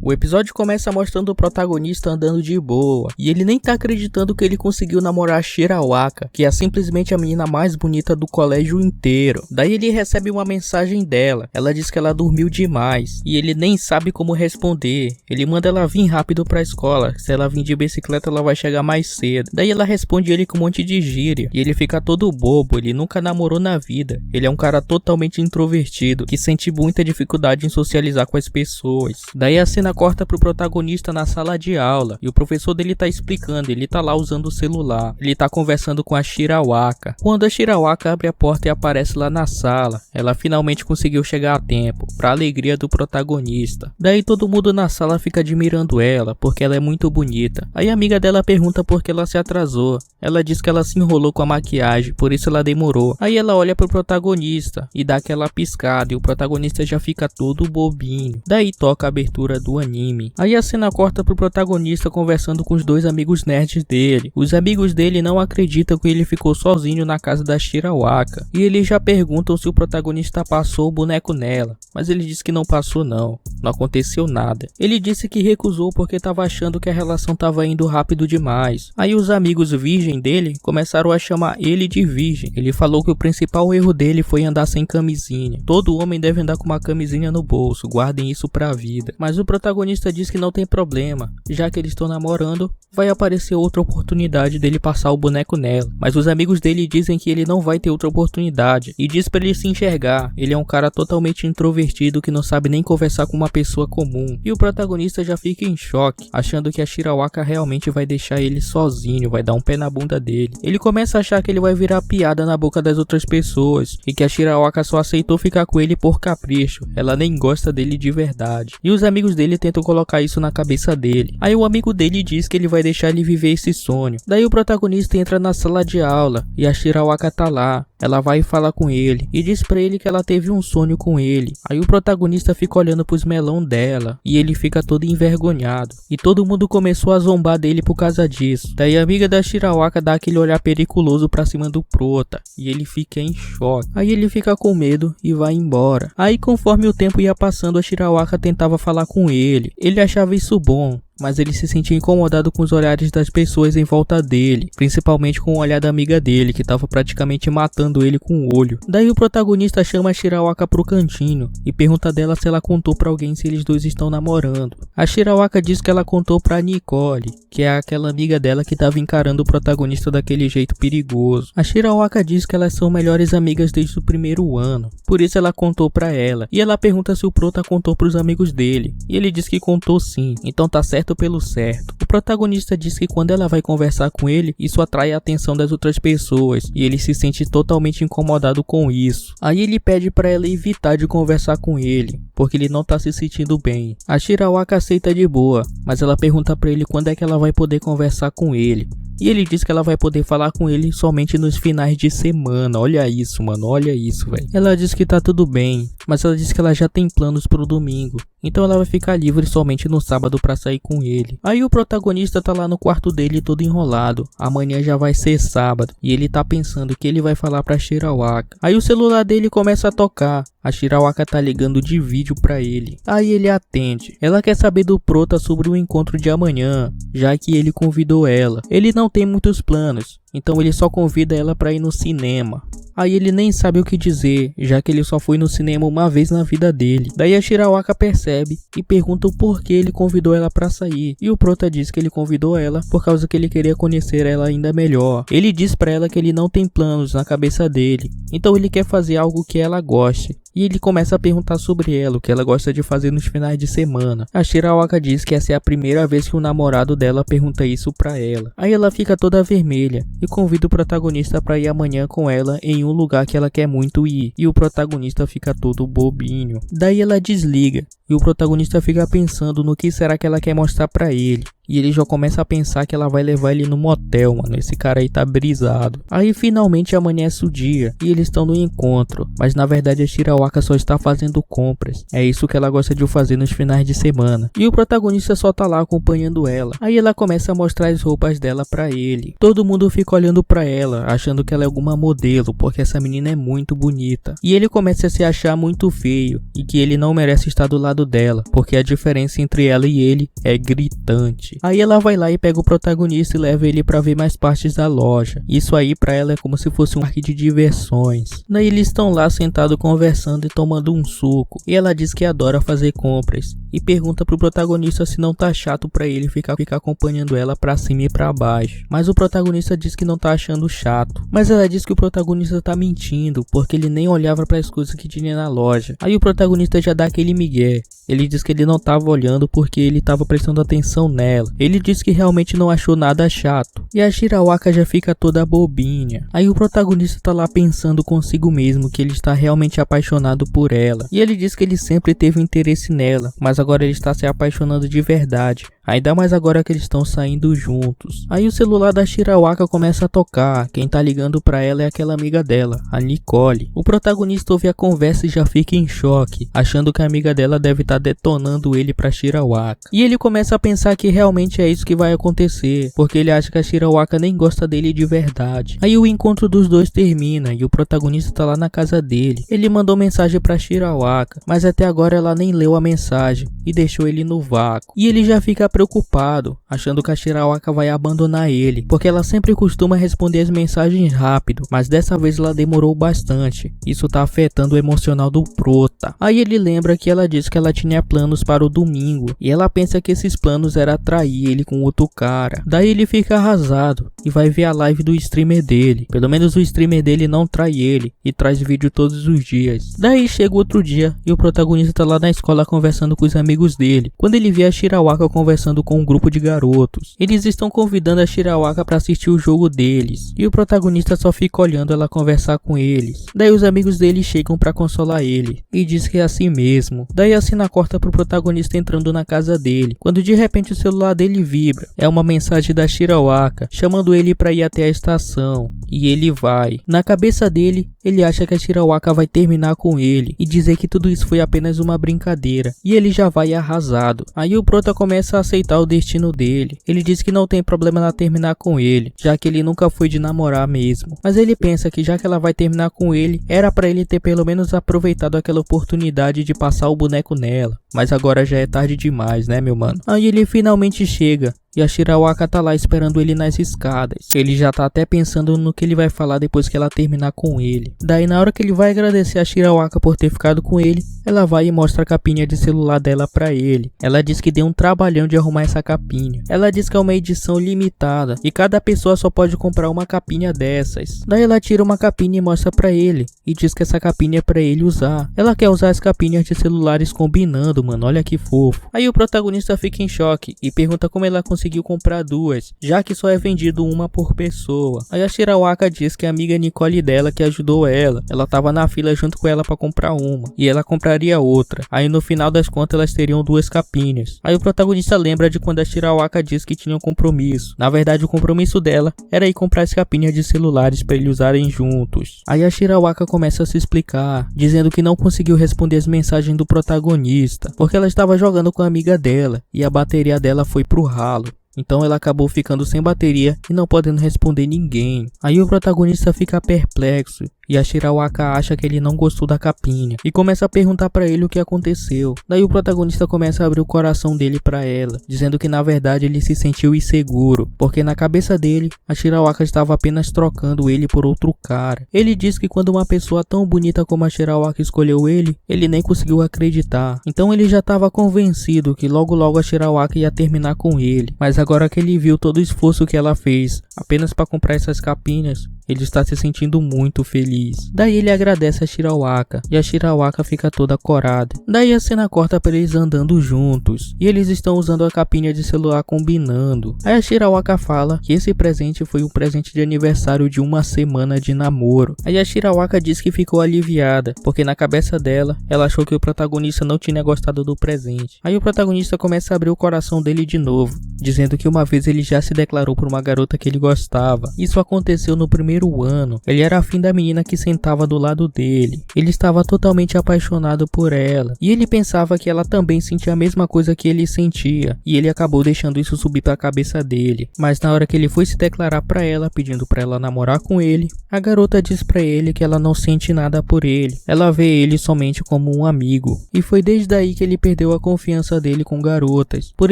O episódio começa mostrando o protagonista andando de boa, e ele nem tá acreditando que ele conseguiu namorar a Shirawaka, que é simplesmente a menina mais bonita do colégio inteiro. Daí ele recebe uma mensagem dela, ela diz que ela dormiu demais, e ele nem sabe como responder. Ele manda ela vir rápido pra escola, se ela vir de bicicleta ela vai chegar mais cedo. Daí ela responde ele com um monte de gíria, e ele fica todo bobo, ele nunca namorou na vida. Ele é um cara totalmente introvertido, que sente muita dificuldade em socializar com as pessoas. Daí a cena corta pro protagonista na sala de aula, e o professor dele tá explicando, ele tá lá usando o celular. Ele tá conversando com a Shirawaka. Quando a Shirawaka abre a porta e aparece lá na sala, ela finalmente conseguiu chegar a tempo, pra alegria do protagonista. Daí todo mundo na sala fica admirando ela, porque ela é muito bonita. Aí a amiga dela pergunta por que ela se atrasou. Ela diz que ela se enrolou com a maquiagem, por isso ela demorou. Aí ela olha pro protagonista e dá aquela piscada, e o protagonista já fica todo bobinho. Daí toca a abertura do anime. Aí a cena corta pro protagonista conversando com os dois amigos nerds dele. Os amigos dele não acreditam que ele ficou sozinho na casa da Shirawaka, e eles já perguntam se o protagonista passou o boneco nela, mas ele diz que não passou não aconteceu nada. Ele disse que recusou porque tava achando que a relação tava indo rápido demais. Aí os amigos virgem dele começaram a chamar ele de virgem. Ele falou que o principal erro dele foi andar sem camisinha. Todo homem deve andar com uma camisinha no bolso, guardem isso pra vida. Mas o protagonista diz que não tem problema, já que eles estão namorando, vai aparecer outra oportunidade dele passar o boneco nela. Mas os amigos dele dizem que ele não vai ter outra oportunidade, e diz pra ele se enxergar. Ele é um cara totalmente introvertido que não sabe nem conversar com uma pessoa comum. E o protagonista já fica em choque, achando que a Shirawaka realmente vai deixar ele sozinho, vai dar um pé na bunda dele. Ele começa a achar que ele vai virar piada na boca das outras pessoas, e que a Shirawaka só aceitou ficar com ele por capricho, ela nem gosta dele de verdade. E os amigos dele tentam colocar isso na cabeça dele. Aí o amigo dele diz que ele vai deixar ele viver esse sonho. Daí o protagonista entra na sala de aula, e a Shirawaka tá lá. Ela vai falar com ele, e diz pra ele que ela teve um sonho com ele. Aí o protagonista fica olhando pros melão dela, e ele fica todo envergonhado. E todo mundo começou a zombar dele por causa disso. Daí a amiga da Shirawaka dá aquele olhar periculoso pra cima do prota, e ele fica em choque. Aí ele fica com medo e vai embora. Aí conforme o tempo ia passando, a Shirawaka tentava falar com ele. Ele achava isso bom, mas ele se sentia incomodado com os olhares das pessoas em volta dele, principalmente com o olhar da amiga dele, que estava praticamente matando ele com o olho. Daí o protagonista chama a Shirawaka pro cantinho e pergunta dela se ela contou pra alguém se eles dois estão namorando. A Shirawaka diz que ela contou pra Nicole, que é aquela amiga dela que estava encarando o protagonista daquele jeito perigoso. A Shirawaka diz que elas são melhores amigas desde o primeiro ano, por isso ela contou pra ela. E ela pergunta se o prota contou pros amigos dele, e ele diz que contou sim, então tá certo pelo certo. O protagonista diz que quando ela vai conversar com ele, isso atrai a atenção das outras pessoas, e ele se sente totalmente incomodado com isso. Aí ele pede pra ela evitar de conversar com ele, porque ele não tá se sentindo bem. A Shirawaka aceita de boa, mas ela pergunta pra ele quando é que ela vai poder conversar com ele. E ele diz que ela vai poder falar com ele somente nos finais de semana. Olha isso, mano, olha isso, velho. Ela diz que tá tudo bem, mas ela diz que ela já tem planos pro domingo, então ela vai ficar livre somente no sábado pra sair com ele. Aí o protagonista tá lá no quarto dele todo enrolado. Amanhã já vai ser sábado, e ele tá pensando que ele vai falar pra Shirawaka. Aí o celular dele começa a tocar. A Shirawaka tá ligando de vídeo pra ele. Aí ele atende. Ela quer saber do prota sobre o encontro de amanhã, já que ele convidou ela. Ele não tem muitos planos, então ele só convida ela pra ir no cinema. Aí ele nem sabe o que dizer, já que ele só foi no cinema uma vez na vida dele. Daí a Shirawaka percebe e pergunta o porquê ele convidou ela pra sair. E o prota diz que ele convidou ela por causa que ele queria conhecer ela ainda melhor. Ele diz pra ela que ele não tem planos na cabeça dele, então ele quer fazer algo que ela goste. E ele começa a perguntar sobre ela, o que ela gosta de fazer nos finais de semana. A Shirawaka diz que essa é a primeira vez que o namorado dela pergunta isso pra ela. Aí ela fica toda vermelha e convida o protagonista pra ir amanhã com ela em um lugar que ela quer muito ir. E o protagonista fica todo bobinho. Daí ela desliga e o protagonista fica pensando no que será que ela quer mostrar pra ele. E ele já começa a pensar que ela vai levar ele no motel, mano. Esse cara aí tá brisado. Aí finalmente amanhece o dia e eles estão no encontro. Mas na verdade a Shirawaka só está fazendo compras. É isso que ela gosta de fazer nos finais de semana. E o protagonista só tá lá acompanhando ela. Aí ela começa a mostrar as roupas dela pra ele. Todo mundo fica olhando pra ela, achando que ela é alguma modelo, porque essa menina é muito bonita. E ele começa a se achar muito feio e que ele não merece estar do lado lado dela, porque a diferença entre ela e ele é gritante. Aí ela vai lá e pega o protagonista e leva ele pra ver mais partes da loja. Isso aí pra ela é como se fosse um parque de diversões. Daí eles estão lá sentados conversando e tomando um suco. E ela diz que adora fazer compras. E pergunta pro protagonista se não tá chato pra ele ficar acompanhando ela pra cima e pra baixo. Mas o protagonista diz que não tá achando chato. Mas ela diz que o protagonista tá mentindo, porque ele nem olhava para as coisas que tinha na loja. Aí o protagonista já dá aquele migué. Ele diz que ele não tava olhando porque ele tava prestando atenção nela. Ele diz que realmente não achou nada chato. E a Shirawaka já fica toda bobinha. Aí o protagonista tá lá pensando consigo mesmo que ele está realmente apaixonado por ela. E ele diz que ele sempre teve interesse nela, mas agora ele está se apaixonando de verdade. Ainda mais agora que eles estão saindo juntos. Aí o celular da Shirawaka começa a tocar. Quem tá ligando pra ela é aquela amiga dela, a Nicole. O protagonista ouve a conversa e já fica em choque, achando que a amiga dela deve estar detonando ele pra Shirawaka. E ele começa a pensar que realmente é isso que vai acontecer, porque ele acha que a Shirawaka nem gosta dele de verdade. Aí o encontro dos dois termina e o protagonista tá lá na casa dele. Ele mandou mensagem pra Shirawaka, mas até agora ela nem leu a mensagem e deixou ele no vácuo. E ele já fica preocupado, achando que a Shirawaka vai abandonar ele, porque ela sempre costuma responder as mensagens rápido, mas dessa vez ela demorou bastante. Isso tá afetando o emocional do prota. Aí ele lembra que ela disse que ela tinha planos para o domingo, e ela pensa que esses planos era atrair ele com outro cara. Daí ele fica arrasado e vai ver a live do streamer dele. Pelo menos o streamer dele não trai ele e traz vídeo todos os dias. Daí chega outro dia e o protagonista tá lá na escola conversando com os amigos dele, quando ele vê a Shirawaka conversando com um grupo de garotos. Eles estão convidando a Shirawaka para assistir o jogo deles, e o protagonista só fica olhando ela conversar com eles. Daí os amigos dele chegam para consolar ele, e diz que é assim mesmo. Daí a cena corta pro protagonista entrando na casa dele, quando de repente o celular dele vibra. É uma mensagem da Shirawaka, chamando ele para ir até a estação, e ele vai. Na cabeça dele, ele acha que a Shirawaka vai terminar com ele, e dizer que tudo isso foi apenas uma brincadeira, e ele já vai arrasado. Aí o prota começa a aceitar o destino dele. Ele diz que não tem problema ela terminar com ele, já que ele nunca foi de namorar mesmo. Mas ele pensa que já que ela vai terminar com ele, era pra ele ter pelo menos aproveitado aquela oportunidade de passar o boneco nela. Mas agora já é tarde demais, né, meu mano? Aí ele finalmente chega. E a Shirawaka tá lá esperando ele nas escadas. Ele já tá até pensando no que ele vai falar depois que ela terminar com ele. Daí na hora que ele vai agradecer a Shirawaka por ter ficado com ele, ela vai e mostra a capinha de celular dela pra ele. Ela diz que deu um trabalhão de arrumar essa capinha. Ela diz que é uma edição limitada e cada pessoa só pode comprar uma capinha dessas. Daí ela tira uma capinha e mostra pra ele. E diz que essa capinha é pra ele usar. Ela quer usar as capinhas de celulares combinando, mano. Olha que fofo. Aí o protagonista fica em choque e pergunta como ela conseguiu comprar duas, já que só é vendido uma por pessoa. Aí a Shirawaka diz que a amiga Nicole dela que ajudou ela. Ela tava na fila junto com ela pra comprar uma, e ela compraria outra. Aí no final das contas elas teriam duas capinhas. Aí o protagonista lembra de quando a Shirawaka disse que tinha um compromisso. Na verdade o compromisso dela era ir comprar as capinhas de celulares pra eles usarem juntos. Aí a Shirawaka começa a se explicar, dizendo que não conseguiu responder as mensagens do protagonista, porque ela estava jogando com a amiga dela, e a bateria dela foi pro ralo. Então ela acabou ficando sem bateria e não podendo responder ninguém. Aí o protagonista fica perplexo e a Shirawaka acha que ele não gostou da capinha e começa a perguntar pra ele o que aconteceu. Daí o protagonista começa a abrir o coração dele pra ela, dizendo que na verdade ele se sentiu inseguro, porque na cabeça dele a Shirawaka estava apenas trocando ele por outro cara. Ele diz que quando uma pessoa tão bonita como a Shirawaka escolheu ele nem conseguiu acreditar. Então ele já estava convencido que logo logo a Shirawaka ia terminar com ele, mas agora que ele viu todo o esforço que ela fez apenas para comprar essas capinhas, ele está se sentindo muito feliz. Daí ele agradece a Shirawaka e a Shirawaka fica toda corada. Daí a cena corta para eles andando juntos e eles estão usando a capinha de celular combinando. Aí a Shirawaka fala que esse presente foi um presente de aniversário de uma semana de namoro. Aí a Shirawaka diz que ficou aliviada, porque na cabeça dela, ela achou que o protagonista não tinha gostado do presente. Aí o protagonista começa a abrir o coração dele de novo, dizendo que uma vez ele já se declarou por uma garota que ele gostava. Isso aconteceu no primeiro primeiro ano. Ele era afim da menina que sentava do lado dele. Ele estava totalmente apaixonado por ela. E ele pensava que ela também sentia a mesma coisa que ele sentia. E ele acabou deixando isso subir para a cabeça dele. Mas na hora que ele foi se declarar para ela, pedindo para ela namorar com ele, a garota diz para ele que ela não sente nada por ele. Ela vê ele somente como um amigo. E foi desde aí que ele perdeu a confiança dele com garotas. Por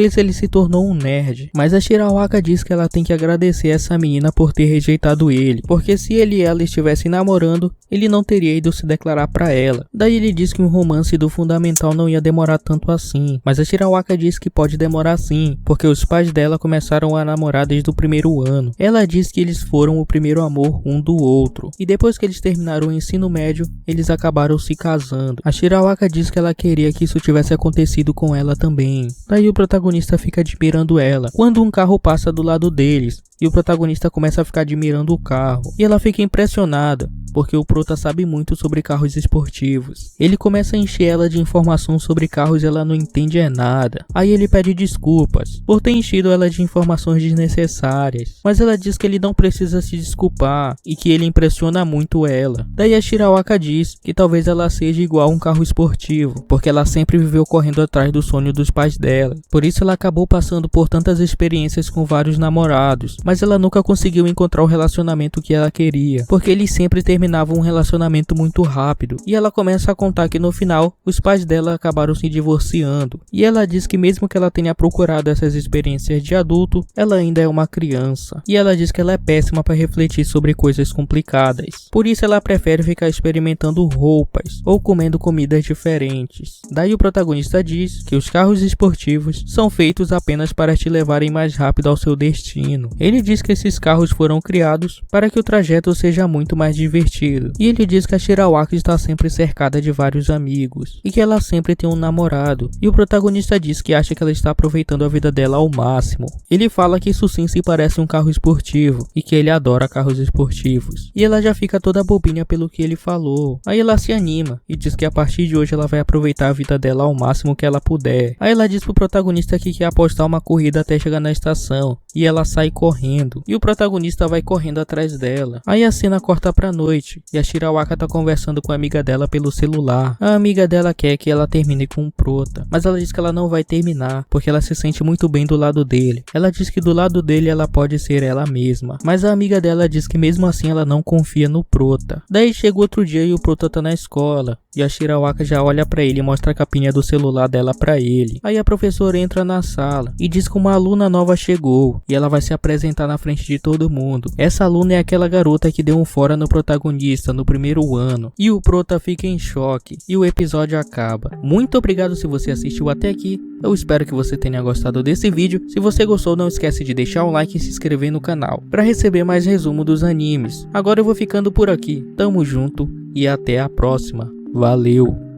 isso ele se tornou um nerd. Mas a Shirahwaka diz que ela tem que agradecer essa menina por ter rejeitado ele. Porque se ele e ela estivessem namorando, ele não teria ido se declarar para ela. Daí ele diz que um romance do fundamental não ia demorar tanto assim. Mas a Shirahwaka diz que pode demorar sim, porque os pais dela começaram a namorar desde o primeiro ano. Ela diz que eles foram o primeiro amor um do outro. E depois que eles terminaram o ensino médio, eles acabaram se casando. A Shirahwaka diz que ela queria que isso tivesse acontecido com ela também. Daí o protagonista fica admirando ela, quando um carro passa do lado deles. E o protagonista começa a ficar admirando o carro. E ela fica impressionada, porque o prota sabe muito sobre carros esportivos. Ele começa a encher ela de informação sobre carros e ela não entende nada. Aí ele pede desculpas por ter enchido ela de informações desnecessárias. Mas ela diz que ele não precisa se desculpar e que ele impressiona muito ela. Daí a Shirahwaka diz que talvez ela seja igual a um carro esportivo, porque ela sempre viveu correndo atrás do sonho dos pais dela. Por isso ela acabou passando por tantas experiências com vários namorados. Mas ela nunca conseguiu encontrar o relacionamento que ela queria, porque eles sempre terminavam um relacionamento muito rápido. E ela começa a contar que no final, os pais dela acabaram se divorciando. E ela diz que mesmo que ela tenha procurado essas experiências de adulto, ela ainda é uma criança. E ela diz que ela é péssima para refletir sobre coisas complicadas. Por isso ela prefere ficar experimentando roupas ou comendo comidas diferentes. Daí o protagonista diz que os carros esportivos são feitos apenas para te levarem mais rápido ao seu destino. Ele diz que esses carros foram criados para que o trajeto seja muito mais divertido. E ele diz que a Shirahwaka está sempre cercada de vários amigos e que ela sempre tem um namorado. E o protagonista diz que acha que ela está aproveitando a vida dela ao máximo. Ele fala que isso sim se parece um carro esportivo e que ele adora carros esportivos. E ela já fica toda bobinha pelo que ele falou. Aí ela se anima e diz que a partir de hoje ela vai aproveitar a vida dela ao máximo que ela puder. Aí ela diz pro protagonista que quer apostar uma corrida até chegar na estação. E ela sai correndo. E o protagonista vai correndo atrás dela. Aí a cena corta pra noite. E a Shirahwaka tá conversando com a amiga dela pelo celular. A amiga dela quer que ela termine com o prota. Mas ela diz que ela não vai terminar, porque ela se sente muito bem do lado dele. Ela diz que do lado dele ela pode ser ela mesma. Mas a amiga dela diz que mesmo assim ela não confia no prota. Daí chega outro dia e o prota tá na escola. E a Shirahwaka já olha pra ele e mostra a capinha do celular dela pra ele. Aí a professora entra na sala e diz que uma aluna nova chegou. E ela vai se apresentar na frente de todo mundo. Essa aluna é aquela garota que deu um fora no protagonista no primeiro ano. E o prota fica em choque. E o episódio acaba. Muito obrigado se você assistiu até aqui. Eu espero que você tenha gostado desse vídeo. Se você gostou, não esquece de deixar um like e se inscrever no canal para receber mais resumo dos animes. Agora eu vou ficando por aqui. Tamo junto e até a próxima. Valeu!